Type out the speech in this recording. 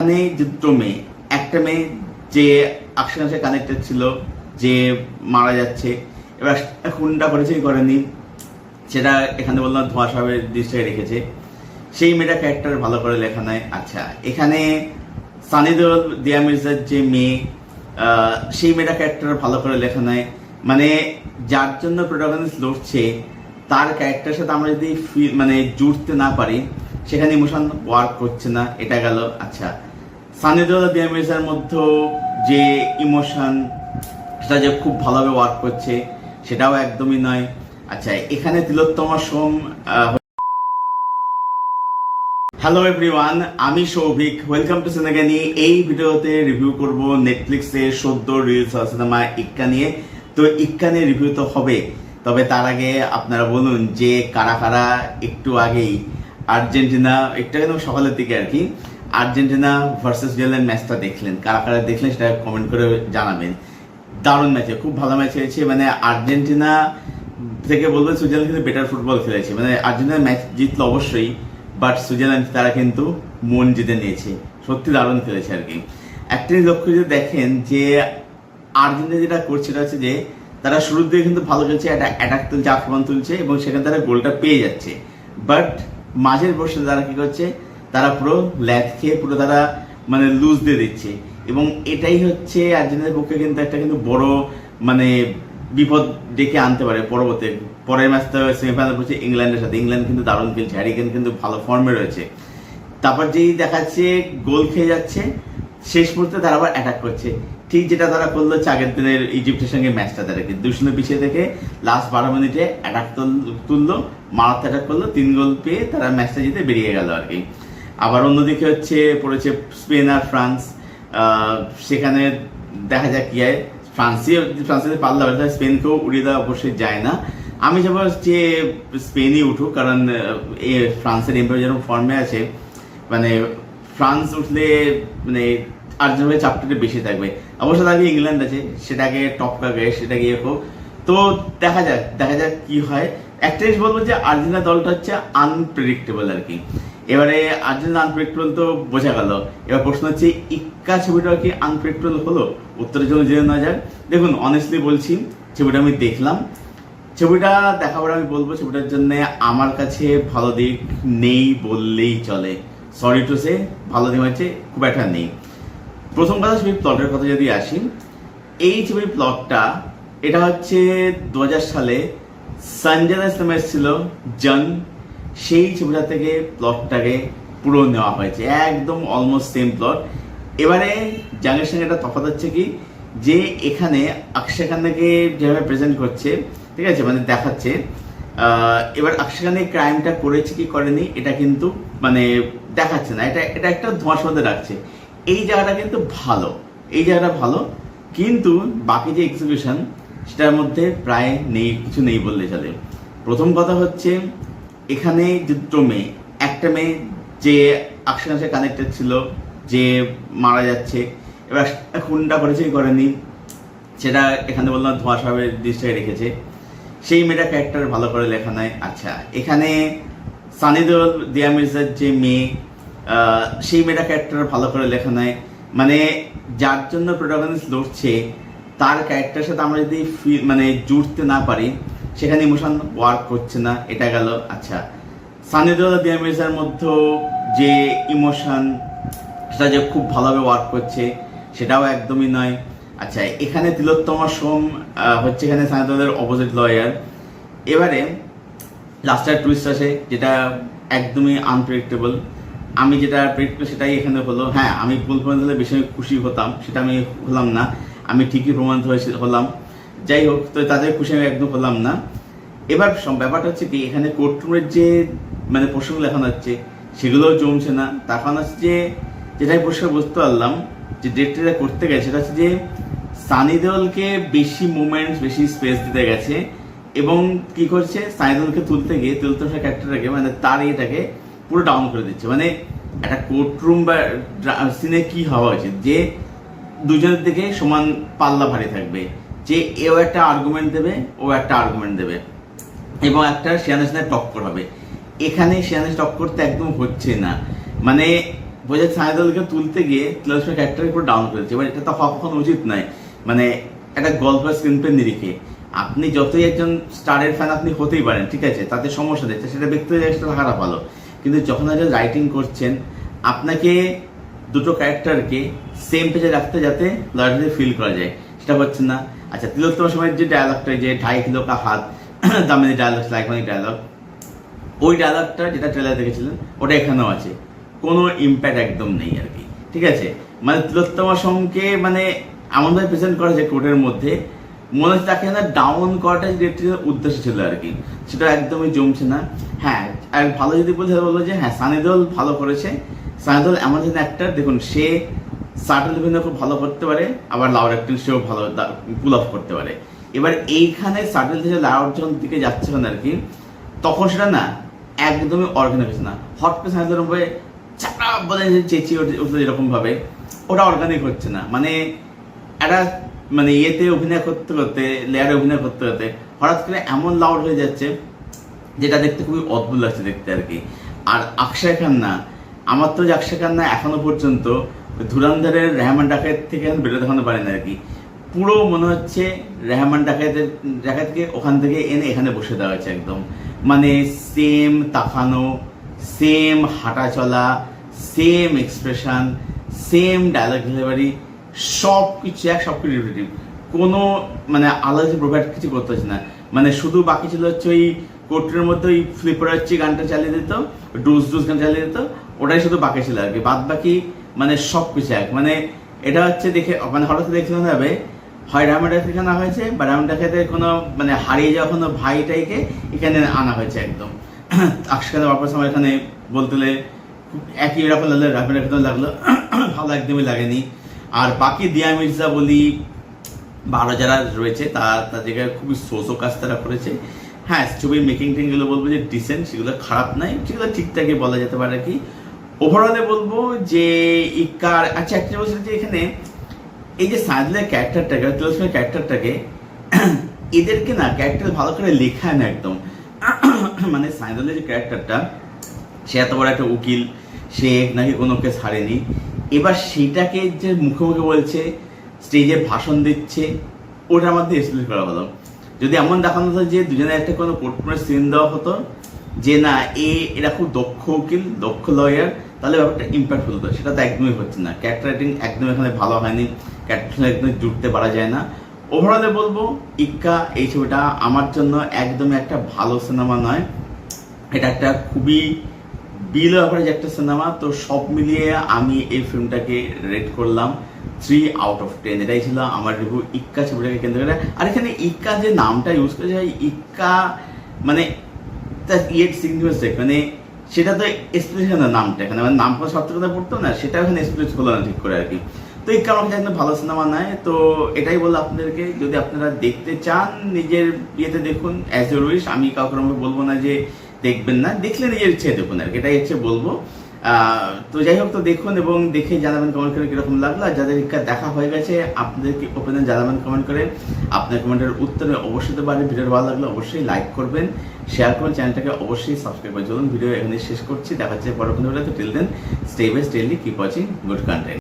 এখানে দুটো মেয়ে, একটা মেয়ে যে আকশার সাথে কানেক্টেড ছিল, যে মারা যাচ্ছে, এবার খুনটা করেছে কি করেনি সেটা এখানে বললাম ধোঁয়া সাহেবের দৃষ্টিতে রেখেছে। সেই মেয়েটা ক্যারেক্টার ভালো করে লেখা নাই। আচ্ছা, এখানে সানি দেওল দিয়া মির্জার যে মেয়ে, সেই মেয়েটা ক্যারেক্টার ভালো করে লেখা নাই। মানে যার জন্য প্রোটাগনিস্ট লড়ছে তার ক্যারেক্টারের সাথে আমরা যদি মানে জুড়তে না পারি, সেখানে ইমোশন ওয়ার্ক করছে না, এটা গেল। আচ্ছা, সানি দেওল দিয়া মির্জার মধ্যে যে ইমোশন সেটা যে খুব ভালোভাবে ওয়ার্ক করছে, সেটাও একদমই নয়। আচ্ছা, এখানে তিলোত্তমা সোম। হ্যালো এভরিওয়ান, আমি সৌভিক, ওয়েলকাম টু সিনেগানি। এই ভিডিওতে রিভিউ করব নেটফ্লিক্সের সদ্য রিলিজ হওয়া সিনেমা ইক্কা নিয়ে। তো ইক্কা নিয়ে রিভিউ তো হবে, তবে তার আগে আপনারা বলুন যে কারা কারা একটু আগেই আর্জেন্টিনা, একটু আগে সকালের দিকে আর কি, আর্জেন্টিনা ভার্সেস সুইজারল্যান্ড ম্যাচটা দেখলেন। কারা কারা দেখলেন সেটা কমেন্ট করে জানাবেন। দারুণ ম্যাচে, খুব ভালো ম্যাচ হয়েছে। মানে আর্জেন্টিনা থেকে বলবেন সুইজারল্যান্ড কিন্তু বেটার ফুটবল খেলেছে। মানে আর্জেন্টিনা ম্যাচ জিতলো অবশ্যই, বাট সুইজারল্যান্ড তারা কিন্তু মন জিতে নিয়েছে। সত্যি দারুণ খেলেছে আর কি। একটা লক্ষ্য যদি দেখেন যে আর্জেন্টিনা যেটা করছে সেটা হচ্ছে যে তারা শুরুর দিকে কিন্তু ভালো খেলছে, একটা অ্যাটাক তুলছে, আক্রমণ তুলছে এবং সেখানে তারা গোলটা পেয়ে যাচ্ছে। বাট মাঝের বসে তারা কি করছে, তারা পুরো ল্যাথ খেয়ে পুরো তারা মানে লুজ দিয়ে দিচ্ছে। এবং এটাই হচ্ছে আর্জেন্টিনার পক্ষে কিন্তু একটা কিন্তু বড় মানে বিপদ ডেকে আনতে পারে পরবর্তী। পরের ম্যাচটা সেমিফাইনাল করছে ইংল্যান্ডের সাথে। ইংল্যান্ড কিন্তু দারুণ খেলছে, হ্যারি কেন কিন্তু ভালো ফর্মে রয়েছে। তারপর যেই দেখাচ্ছে গোল খেয়ে যাচ্ছে, শেষ মুহূর্তে তারা আবার অ্যাটাক করছে। ঠিক যেটা তারা করলো আগের দিনের ইজিপ্টের সঙ্গে ম্যাচটা, তারা কি 2-0 পিছিয়ে থেকে লাস্ট 12 মিনিটে অ্যাটাক তুললো, মারাত্মক অ্যাটাক করলো, 3 গোল পেয়ে তারা ম্যাচটা জিতে বেরিয়ে গেল আর কি। আবার অন্যদিকে হচ্ছে পড়েছে স্পেন আর ফ্রান্স। সেখানে দেখা যাক কি হয়। ফ্রান্সে পারলে হবে, স্পেনকেও উড়িয়ে দেওয়া অবশ্যই যায় না। আমি যাবো যে স্পেনই উঠুক, কারণ এই ফ্রান্সের এমপ্লয় যেরকম ফর্মে আছে, মানে ফ্রান্স উঠলে মানে আর্জেন্টিনার চাপটা বেশি থাকবে। অবশ্য তাকে ইংল্যান্ড আছে, সেটাকে টপ কাকে, সেটাকে ইয়ে হোক। তো দেখা যাক কি হয়। একটা জিনিস বলবো যে আর্জেন্টিনা দলটা হচ্ছে আনপ্রেডিক্টেবল আর কি। এবারে আর্জেন্টিনা আনপ্রেডিক্টেবল তো বোঝা গেল। এবার প্রশ্ন হচ্ছে ইক্কা ছবিটা কি আনপ্রেডিক্টেবল হলো? উত্তরের জন্য জেনে নেওয়া যাক। দেখুন, অনেস্টলি বলছি, ছবিটা আমি দেখলাম। ছবিটা দেখার পর আমি বলবো ছবিটার জন্য আমার কাছে ভালো দিক নেই বললেই চলে। সরি টু সে, ভালো দিক হচ্ছে খুব একটা নেই। প্রথম কথা, ছবির প্লটের কথা যদি আসি, এই ছবির প্লটটা এটা হচ্ছে 2000 সালে সঞ্জয় ইসলাম এসেছিল জন, সেই ছবিটা থেকে প্লটটাকে পুরো নেওয়া হয়েছে, একদম অলমোস্ট সেম প্লট। এবারে জানের সঙ্গে এটা তফাৎ হচ্ছে কি, যে এখানে অক্ষয় খান্নাকে যেভাবে প্রেজেন্ট করছে, ঠিক আছে, মানে দেখাচ্ছে, এবার অক্ষয় খান্না ক্রাইমটা করেছে কি করেনি এটা কিন্তু মানে দেখাচ্ছে না, এটা একটা ধোঁয়ার মধ্যে রাখছে। এই জায়গাটা কিন্তু ভালো, এই জায়গাটা ভালো, কিন্তু বাকি যে এক্সিকিউশন সেটার মধ্যে প্রায় নেই, কিছু নেই বললে চলে। প্রথম কথা হচ্ছে এখানে দুটো মেয়ে, একটা মেয়ে যে অক্ষয়ের সাথে কানেক্টেড ছিল, যে মারা যাচ্ছে, এবার খুনটা করেছে কি করেনি সেটা এখানে বললাম ধোঁয়া সাহেবের দৃষ্টিতে রেখেছে। সেই মেয়েটা ক্যারেক্টার ভালো করে লেখা নাই। আচ্ছা, এখানে সানি দেওল দিয়া মির্জার যে মেয়ে, সেই মেয়েটা ক্যারেক্টার ভালো করে লেখা নাই। মানে যার জন্য প্রোটাগনিস্ট লড়ছে তার ক্যারেক্টারের সাথে আমরা যদি মানে জুড়তে না পারি, সেখানে ইমোশন ওয়ার্ক করছে না, এটা গেল। আচ্ছা, সানি দেওল দিয়া মির্জার মধ্যে যে ইমোশন সেটা যে খুব ভালোভাবে ওয়ার্ক করছে, সেটাও একদমই নয়। আচ্ছা, এখানে তিলোত্তমা সোম হচ্ছে এখানে সানি দেওলের অপোজিট লয়ার। এবারে লাস্টের টুইস্ট আসে যেটা একদমই আনপ্রেডিক্টেবল। আমি যেটা প্রেডিক্ট করি সেটাই এখানে হলো। হ্যাঁ, আমি ভুল প্রমাণিত হলে বেশি খুশি হতাম, সেটা আমি হলাম না। আমি ঠিকই প্রমাণিত হলাম। যাই হোক, তো তাদের খুশি আমি একদম হলাম না। এবার ব্যাপারটা হচ্ছে কি, এখানে কোর্টরুমের যে মানে প্রসঙ্গ লেখানো হচ্ছে সেগুলোও জমছে না। তার কারণ হচ্ছে যে যেটাই পরিষ্কার বুঝতে পারলাম যে ডিরেক্টররা করতে গেছে সেটা হচ্ছে যে সানি দেওলকে বেশি মুভমেন্টস, বেশি স্পেস দিতে গেছে এবং কি করছে, সানি দেওলকে তুলতে গিয়ে তিলোত্তমা ক্যারেক্টারটাকে মানে তার এটাকে পুরো ডাউন করে দিচ্ছে। মানে একটা কোর্টরুম বা সিনে কি হওয়া উচিত, যে দুজনের দিকে সমান পাল্লা ভারী থাকবে, যে এও একটা আর্গুমেন্ট দেবে, ও একটা আর্গুমেন্ট দেবে এবং একটা শেয়ানের সাথে টক্কর হবে। এখানে শেয়ানের টক্কর তো একদম হচ্ছে না। মানে বোঝা সাইদুলকে তুলতে গিয়ে তিলোত্তমার ক্যারেক্টার পুরো ডাউন করেছে। এবার এটা তো হওয়া কখনো উচিত নয়, মানে একটা গল্প স্ক্রিন প্লে নিরিখে আপনি যতই একজন স্টারের ফ্যান আপনি হতেই পারেন, ঠিক আছে, তাতে সমস্যা দেখছে, সেটা ব্যক্তিগত একটা থাকাটা ভালো, কিন্তু যখন একজন রাইটিং করছেন আপনাকে দুটো ক্যারেক্টারকে সেম পেজে রাখতে যাতে লয়ালটি ফিল করা যায়, সেটা হচ্ছে না। আচ্ছা, তিলোত্তমার সময় যে ডায়লগটা, যে 2.5 কিলো কা হাত দামিনী ডায়লগ, আইকনিক ডায়লগ, ওই ডায়লগটা যেটা ট্রেলার দেখেছিলেন ওটা এখানেও আছে, কোনো ইম্প্যাক্ট একদম নেই আর কি, ঠিক আছে। মানে তিলোত্তমার সঙ্গে মানে এমনভাবে প্রেজেন্ট করা যায় কোর্টের মধ্যে, মনে হচ্ছে তাকে না ডাউন করাটাই ডিরেক্টরের উদ্দেশ্য ছিল আর কি, সেটা একদমই জমছে না। হ্যাঁ, আর ভালো যদি বললো যে হ্যাঁ সানি দেওল ভালো করেছে। সানি দেওল এমন একজন অ্যাক্টর, দেখুন সে সাটল অভিনয় খুব ভালো করতে পারে, আবার লাউড অ্যাক্টিং সেও ভালো পুল অফ করতে পারে। এবার এইখানে সাটল থেকে লাউড যখন দিকে যাচ্ছে আর কি, তখন সেটা না একদমই অর্গানিক হচ্ছে না। হট করে সানি দেওয়ার উপরে চাপড়া বলে চেঁচিয়ে উঠলো এরকম ভাবে, ওটা অর্গানিক হচ্ছে না। মানে একটা মানে ইয়েতে অভিনয় করতে করতে, লেয়ারে অভিনয় করতে করতে হঠাৎ করে এমন লাউড হয়ে যাচ্ছে যেটা দেখতে খুবই অদ্ভুত লাগছে দেখতে আর কি। আর অক্ষয় খান্না, আমার তো অক্ষয় খান্না এখনো পর্যন্ত ধুরন্ধরের রেহমান ডাকাত থেকে বেরোতে এখনো পারেন আর কি। পুরো মনে হচ্ছে রেহমান ডাকাতকে ওখান থেকে এনে এখানে বসে দেওয়া হয়েছে একদম। মানে সেম তাকানো, সেম হাঁটা চলা, same expression, same dialogue delivery, সব কিছু রিপিটেটিভ, কোনো মানে আলাদা প্রোভাইড কিছু করতে হচ্ছে না। মানে শুধু বাকি ছিল হচ্ছে ওই কোর্টের মধ্যে ওই ফ্লিপার হচ্ছে গানটা চালিয়ে দিত, ডুস গান চালিয়ে দিত, ওটাই শুধু বাকি ছিল আর কি। বাদ বাকি মানে সব কিছু এক। মানে এটা হচ্ছে দেখে মানে হঠাৎ দেখতে হবে হয় রামাডা থেকে আনা হয়েছে, বা রামাডা খেতে কোনো মানে হারিয়ে যাওয়া কোনো ভাইটাইকে এখানে আনা হয়েছে একদম। আকশখানে বাপার সময় এখানে বলতে একই রকম লাগলো, রামাডা খেতে লাগলো, ভালো একদমই লাগেনি। আর বাকি দিয়া মির্জা বলি ভালো যারা রয়েছে তার জায়গায় খুবই সোসো কাজ তারা করেছে। হ্যাঁ, ছবির মেকিং টেকিংগুলো বলবো যে ডিসেন্ট, সেগুলো খারাপ নাই, সেগুলো ঠিকঠাকই বলা যেতে পারে আর কি। ওভারঅলে বলবো যে ইক্কার, আচ্ছা একটা বলছিল যে এখানে এই যে সাইদুলের ক্যারেক্টারটাকে, তিলোত্তমার ক্যারেক্টারটাকে, এদেরকে না ক্যারেক্টার ভালো করে লেখায় না একদম। মানে সাইদুলের যে ক্যারেক্টারটা, সে এত বড় একটা উকিল, সে নাকি কোনো কেস হারেনি, এবার সেটাকে যে মুখে মুখে বলছে, স্টেজে ভাষণ দিচ্ছে, ওটার মধ্যে এক্সপ্লেন করা হলো। যদি এমন দেখানো হতো যে দুজনে একটা কোনো কোর্টরুমের সিন দেওয়া হতো যে না এরা খুব দক্ষ উকিল, দক্ষ লয়ার, তাহলে ব্যাপারটা ইম্প্যাক্ট হতো। সেটা তো একদমই হচ্ছে না। ক্যারেক্টার রাইটিং একদম এখানে ভালো হয়নি, ক্যারেক্টার একদম জুড়তে পারা যায় না। ওভারঅলে বলবো ইক্কা এই ছবিটা আমার জন্য একদমই একটা ভালো সিনেমা নয়, এটা একটা খুবই বিলো অ্যাভারেজ একটা সিনেমা। তো সব মিলিয়ে আমি এই ফিল্মটাকে রেট করলাম 3 আউট অফ 10। এটাই ছিল আমার রিভিউ ইক্কা ছবিটাকে কেন্দ্র করে। আর এখানে ইক্কা যে নামটা ইউজ করেছে, ইক্কা মানে মানে সেটা তো এক্সপ্রেস না নামটা, এখানে মানে নাম সত্য কথা পড়তো না, সেটা এখানে এক্সপ্রেস হলো না ঠিক করে আর কি। তো ইক্কা আমাকে একদম ভালো সিনেমা নয়। তো এটাই বললো আপনাদেরকে, যদি আপনারা দেখতে চান নিজের ইয়েতে দেখুন, অ্যাজ ইউর উইশ। আমি কাউকে বলবো না যে দেখবেন না, দেখলে নিজের ইচ্ছে দেখুন আর কি, এটাই হচ্ছে বলবো। তো যাই হোক, তো দেখুন এবং দেখে জানাবেন কমেন্ট করে কিরকম লাগলো। আর যাদের ইক্কা দেখা হয়ে গেছে আপনাদেরকে ওপেনে জানাবেন কমেন্ট করে। আপনার কমেন্টের উত্তরে অবশ্যই তো পারেন। ভিডিও ভালো লাগলে অবশ্যই লাইক করবেন, শেয়ার করবেন, চ্যানেলটাকে অবশ্যই সাবস্ক্রাইব করবেন। চলুন ভিডিও এখানে শেষ করছি, দেখা হচ্ছে পরবর্তী ভিডিওতে। Till then stay best, daily keep watching good content.